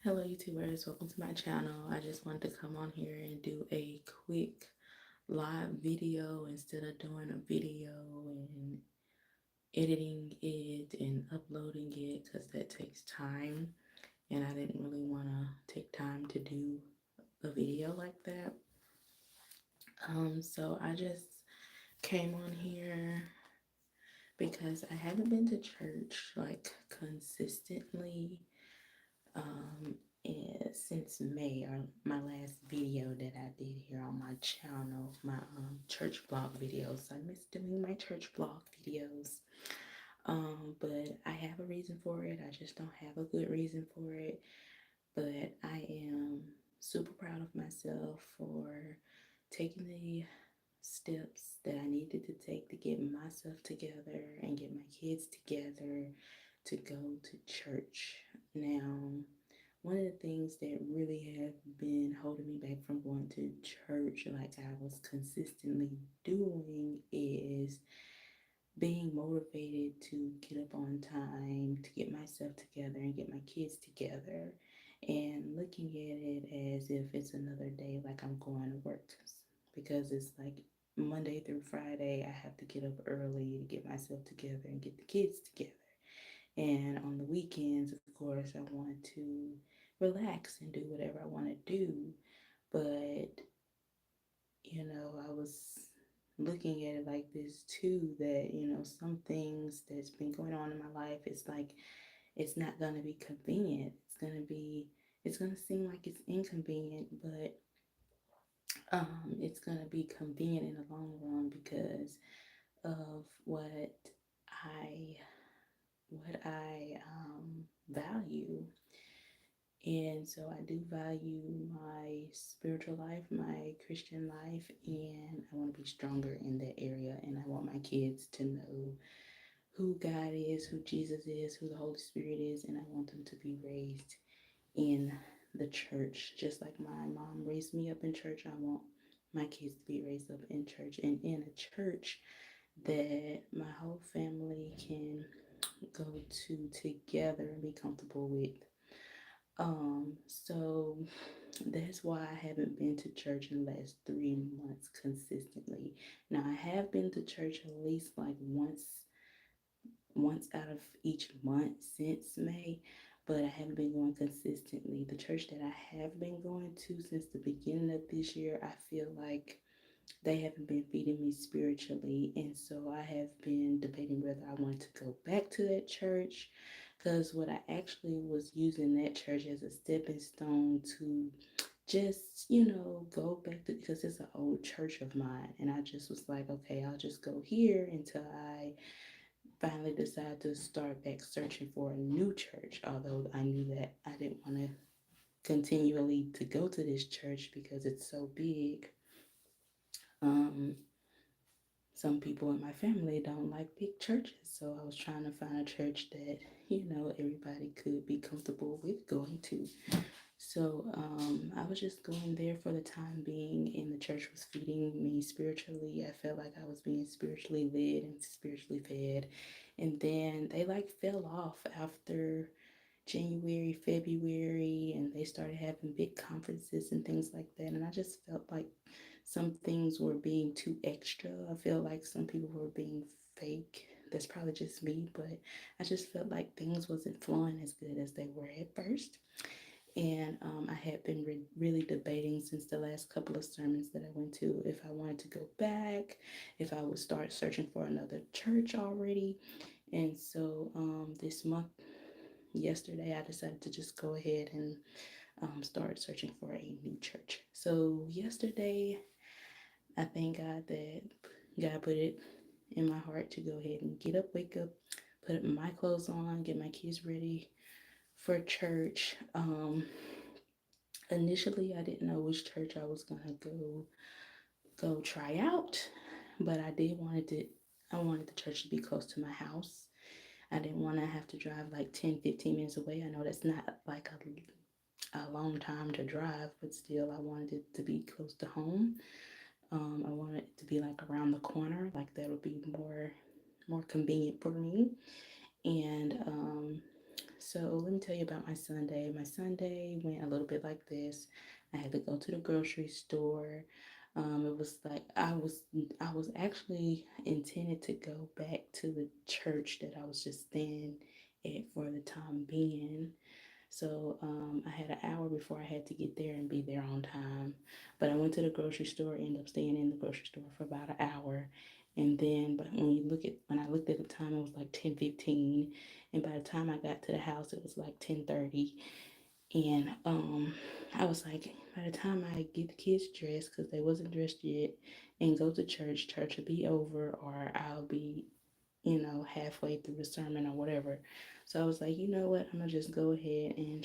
Hello YouTubers, welcome to my channel. I just wanted to come on here and do a quick live video instead of doing a video and editing it and uploading it because that takes time and I didn't really want to take time to do a video like that. So I just came on here because I haven't been to church like consistently um, since May, or my last video that I did here on my channel, my church vlog videos. I miss doing my church vlog videos, but I have a reason for it. I just don't have a good reason for it. But I am super proud of myself for taking the steps that I needed to take to get myself together and get my kids together to go to church. Now, one of the things that really have been holding me back from going to church like I was consistently doing is being motivated to get up on time, to get myself together and get my kids together, and looking at it as if it's another day like I'm going to work, because it's like Monday through Friday I have to get up early to get myself together and get the kids together. And on the weekends, of course, I want to relax and do whatever I want to do. But, I was looking at it like this too, that, some things that's been going on in my life, it's like it's not going to be convenient. It's going to seem like it's inconvenient, but it's going to be convenient in the long run because of I what I value. And so I do value my spiritual life, my Christian life, and I want to be stronger in that area. And I want my kids to know who God is, who Jesus is, who the Holy Spirit is, and I want them to be raised in the church. Just like my mom raised me up in church, I want my kids to be raised up in church and in a church that my whole family can go to together and be comfortable with. So that's why I haven't been to church in the last 3 months consistently. Now I have been to church at least like once out of each month since May, but I haven't been going consistently. The church that I have been going to since the beginning of this year, I feel like they haven't been feeding me spiritually, and so I have been debating whether I want to go back to that church, because what I actually was using that church as a stepping stone to just go back to, because it's an old church of mine, and I just was like, okay, I'll just go here until I finally decide to start back searching for a new church, although I knew that I didn't want to continually to go to this church because it's so big. um some people in my family don't like big churches. So I was trying to find a church that, everybody could be comfortable with going to. So I was just going there for the time being, and the church was feeding me spiritually. I felt like I was being spiritually led and spiritually fed. And then they like fell off after January, February, and they started having big conferences and things like that. And I just felt like some things were being too extra. I feel like some people were being fake. That's probably just me, but I just felt like things wasn't flowing as good as they were at first. And I had been really debating since the last couple of sermons that I went to if I wanted to go back, if I would start searching for another church already. And so this month, yesterday, I decided to just go ahead and start searching for a new church. So yesterday, I thank God that God put it in my heart to go ahead and get up, wake up, put my clothes on, get my kids ready for church. Initially, I didn't know which church I was gonna go try out, but I wanted the church to be close to my house. I didn't want to have to drive like 10-15 minutes away. I know that's not like a long time to drive, but still, I wanted it to be close to home. I wanted it to be like around the corner, like that would be more convenient for me. And So let me tell you about my Sunday. My Sunday went a little bit like this. I had to go to the grocery store. It was like I was actually intended to go back to the church that I was just staying at for the time being. So I had an hour before I had to get there and be there on time. But I went to the grocery store, ended up staying in the grocery store for about an hour. And then, but when I looked at the time, it was like 10:15, and by the time I got to the house, it was like 10:30. And I was like, by the time I get the kids dressed, because they wasn't dressed yet, and go to church, church will be over, or I'll be, halfway through the sermon or whatever. So I was like, you know what? I'm gonna just go ahead and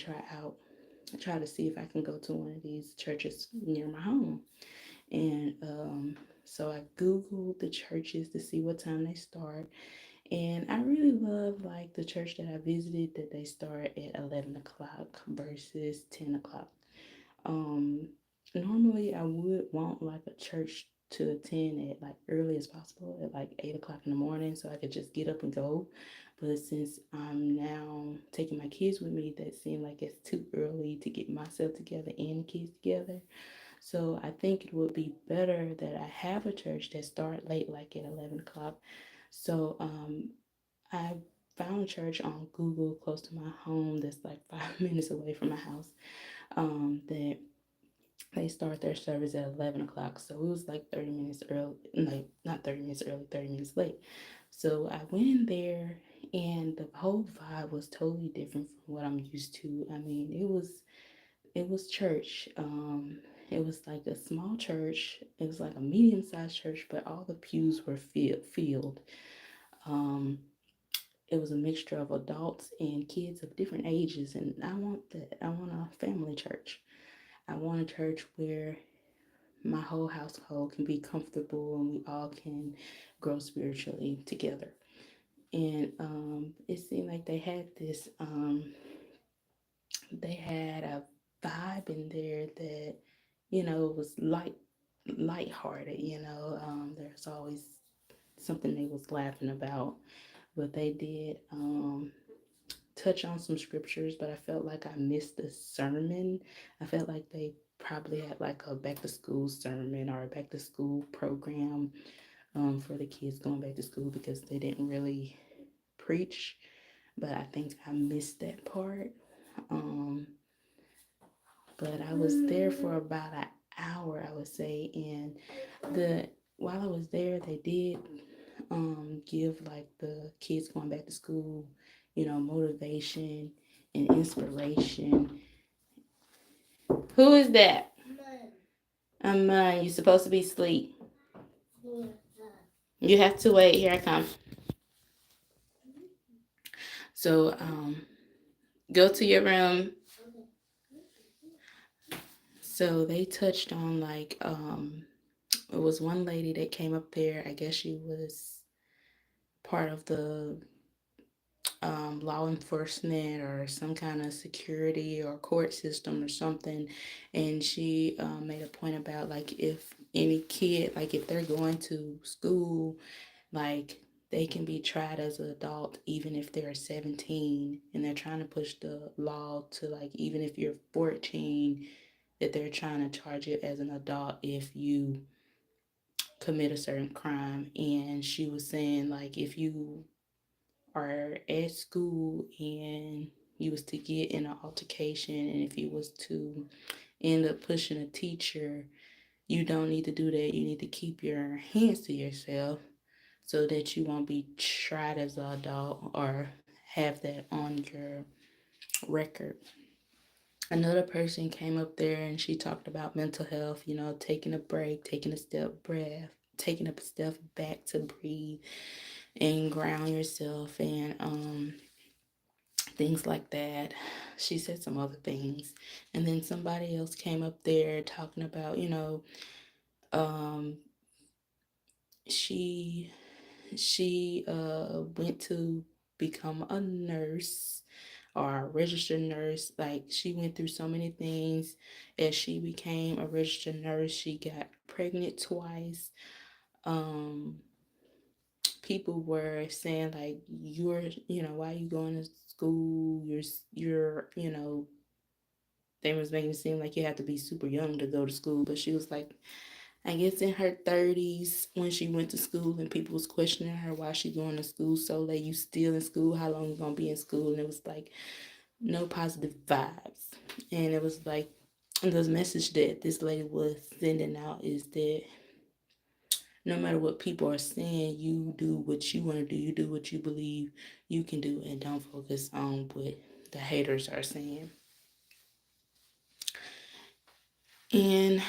try to see if I can go to one of these churches near my home. And so I Googled the churches to see what time they start. And I really love like the church that I visited that they start at 11 o'clock versus 10 o'clock. Um, Normally I would want like a church to attend at like early as possible at like 8 o'clock in the morning so I could just get up and go. But since I'm now taking my kids with me, that seemed like it's too early to get myself together and the kids together. So I think it would be better that I have a church that start late, like at 11 o'clock. So I found a church on Google close to my home that's like 5 minutes away from my house. That they start their service at 11 o'clock. So it was like 30 minutes early, like not 30 minutes early, 30 minutes late. So I went in there and the whole vibe was totally different from what I'm used to. I mean, it was church. It was like a small church. It was like a medium-sized church, but all the pews were filled. Um, it was a mixture of adults and kids of different ages, and I want that. I want a family church. I want a church where my whole household can be comfortable and we all can grow spiritually together. And it seemed like they had a vibe in there that, was lighthearted. There's always something they was laughing about, but they did touch on some scriptures, but I felt like I missed the sermon. I felt like they probably had like a back to school sermon or a back to school program for the kids going back to school because they didn't really preach. But I think I missed that part. Um, but I was there for about an hour, I would say, and the while I was there, they did give like the kids going back to school, motivation and inspiration. Who is that? I'm you're supposed to be asleep. You have to wait. Here I come. So go to your room. So they touched on like it was one lady that came up there. I guess she was part of the law enforcement or some kind of security or court system or something. And she made a point about like if any kid, like if they're going to school, like they can be tried as an adult even if they're 17, and they're trying to push the law to like even if you're 14, that they're trying to charge you as an adult if you commit a certain crime. And she was saying like if you are at school and you was to get in an altercation, and if you was to end up pushing a teacher, you don't need to do that. You need to keep your hands to yourself so that you won't be tried as an adult or have that on your record. Another person came up there and she talked about mental health, taking a break, taking a step back to breathe and ground yourself, and things like that. She said some other things. And then somebody else came up there talking about, um, she went to become a nurse or a registered nurse. Like she went through so many things as she became a registered nurse. She got pregnant twice, um, people were saying like, you're, why are you going to school? You're, they was making it seem like you have to be super young to go to school. But she was like, I guess in her 30s when she went to school, and people was questioning her why she going to school so late. You still in school? How long you gonna be in school? And it was like no positive vibes. And it was like the message that this lady was sending out is that no matter what people are saying, you do what you want to do. You do what you believe you can do, and don't focus on what the haters are saying. And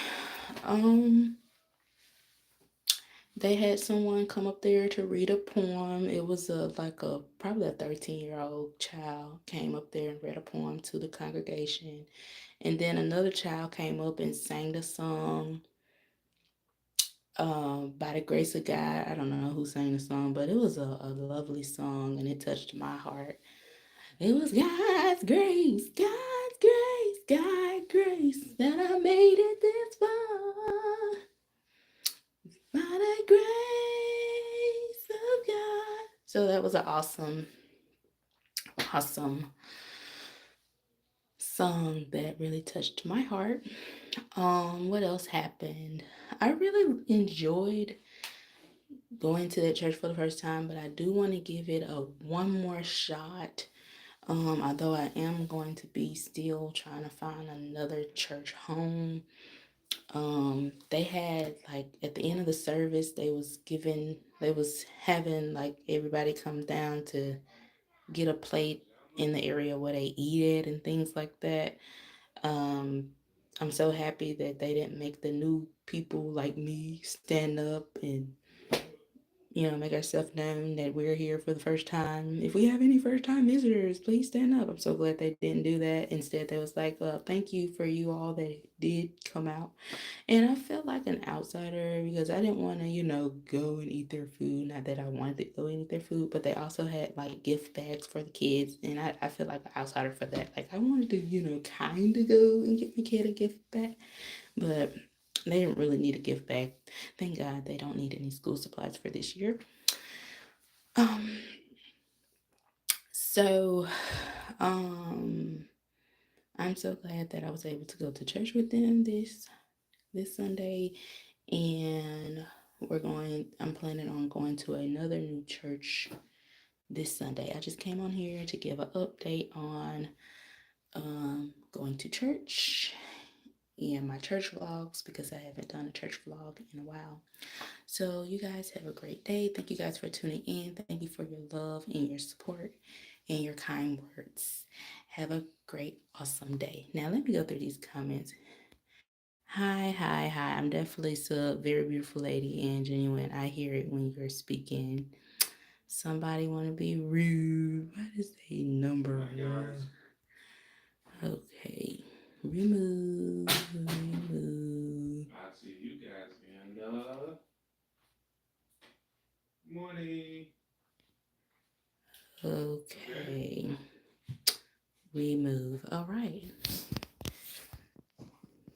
they had someone come up there to read a poem. It was probably a 13-year-old child came up there and read a poem to the congregation. And then another child came up and sang the song, by the grace of God. I don't know who sang the song, but it was a lovely song and it touched my heart. It was God's grace, God's grace, God's grace that I made it this far. By the grace of God. So that was an awesome song that really touched my heart. What else happened? I really enjoyed going to that church for the first time, but I do want to give it a one more shot. Although I am going to be still trying to find another church home. They had like at the end of the service, they was having like everybody come down to get a plate in the area where they eat it and things like that. I'm so happy that they didn't make the new people like me stand up and make ourselves known that we're here for the first time. If we have any first time visitors, please stand up. I'm so glad they didn't do that. Instead, they was like, thank you for you all that did come out. And I felt like an outsider because I didn't want to, go and eat their food. Not that I wanted to go and eat their food, but they also had like gift bags for the kids. And I feel like an outsider for that. Like I wanted to, kind of go and get my kid a gift bag, but they didn't really need a gift bag. Thank God they don't need any school supplies for this year. So, I'm so glad that I was able to go to church with them this Sunday, and I'm planning on going to another new church this Sunday. I just came on here to give an update on going to church and my church vlogs because I haven't done a church vlog in a while. So you guys have a great day. Thank you guys for tuning in. Thank you for your love and your support and your kind words. Have a great, awesome day. Now let me go through these comments. Hi, hi, hi. I'm definitely a very beautiful lady and genuine. I hear it when you're speaking. Somebody want to be rude. What is a number one? Okay. Remove. I see you guys in the morning. Okay. Remove. All right.